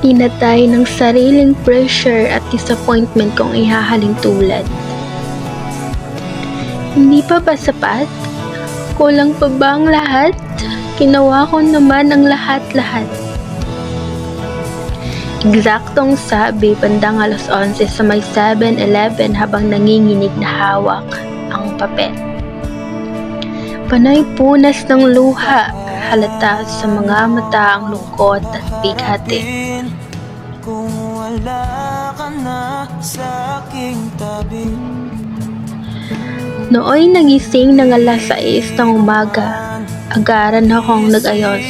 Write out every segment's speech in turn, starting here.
Pinatay ng sariling pressure at disappointment kong ihahalin tulad. Hindi pa ba sapat? Kulang pa ba ang lahat? Ginawa ko naman ang lahat-lahat. Eksaktong sabi bandang 11:00 sa may 7-Eleven habang nanginginig na hawak ang papel. Panay punas ng luha, halata sa mga mata ang lungkot at bighati. Kung wala ka na sa aking tabi. Nooy nagising ng 6:00 ng umaga, agaran akong nag-ayos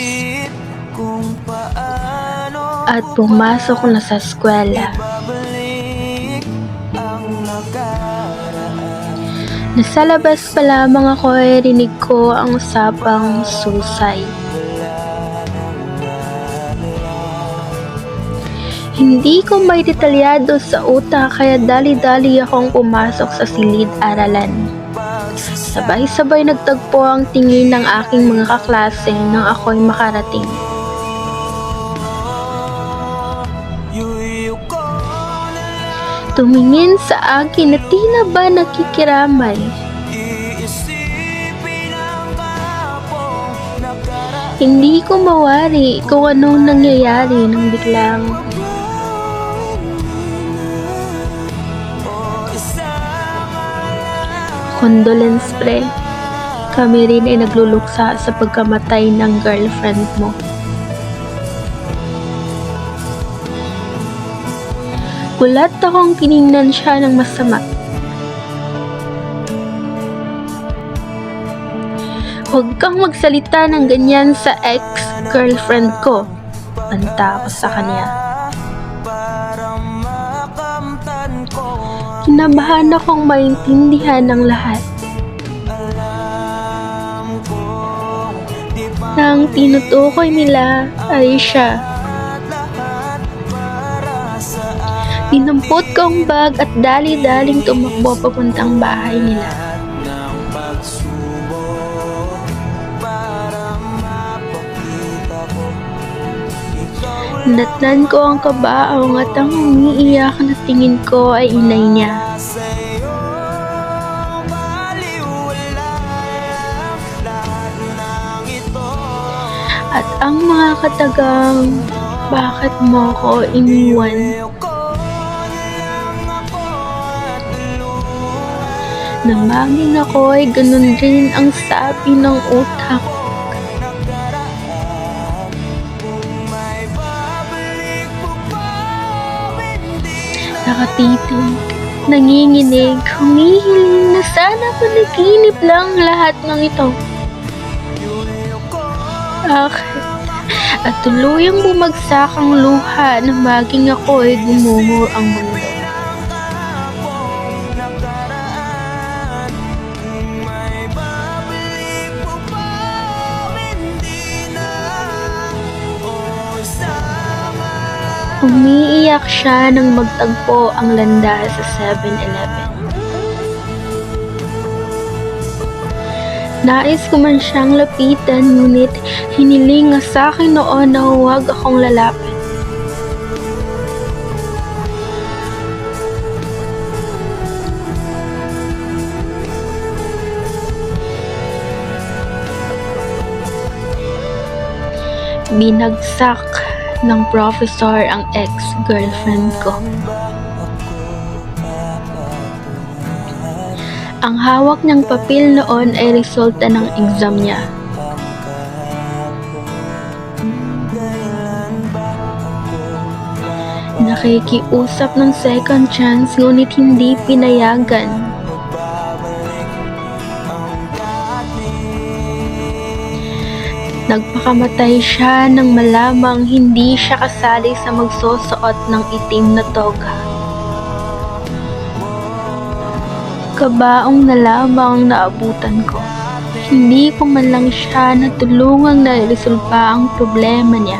at pumasok na sa eskwela. Nasa labas pa lamang ako ay rinig ko ang usapang suicide. Hindi ko may detalyado sa utak kaya dali-dali akong pumasok sa silid-aralan. Sabay-sabay nagtagpo ang tingin ng aking mga kaklase nang ako'y makarating. Tumingin sa akin na tila ba nakikiramay. Hindi ko mawari kung anong nangyayari nang biglang condolence pre. Kami rin ay nagluluksa sa pagkamatay ng girlfriend mo. Gulat akong kiningnan siya ng masama. Huwag kang magsalita ng ganyan sa ex-girlfriend ko. Banta ako sa kanya. Kinabahan akong maintindihan ng lahat. Nang tinutukoy nila ay siya. Dinampot ko ang bag at dali-daling tumakbo papuntang bahay nila. Natnan ko ang kabaong at ang umiiyak na tingin ko ay inay niya. At ang mga katagang, bakit mo ko iniwan? Namangin ako ay ganun rin ang sabi ng utak. Nakatitig, nanginginig, humihiling na sana panaginip lang lahat ng ito. At tuluyang bumagsak ang luha na maging ako ay gumungo ang mundo. Umiiyak siya nang magtagpo ang landas sa 7-Eleven. Nais ko man siyang lapitan, ngunit hiniling nga sa akin noon na huwag akong lalapit. Binagsak ng professor ang ex-girlfriend ko. Ang hawak niyang papel noon ay resulta ng exam niya. Nakikiusap ng second chance ngunit hindi pinayagan. Nagpakamatay siya nang malamang hindi siya kasali sa magsusuot ng itim na toga. Kabaong na lamang naabutan ko. Hindi ko man lang siya natulungang nairesolba ang problema niya.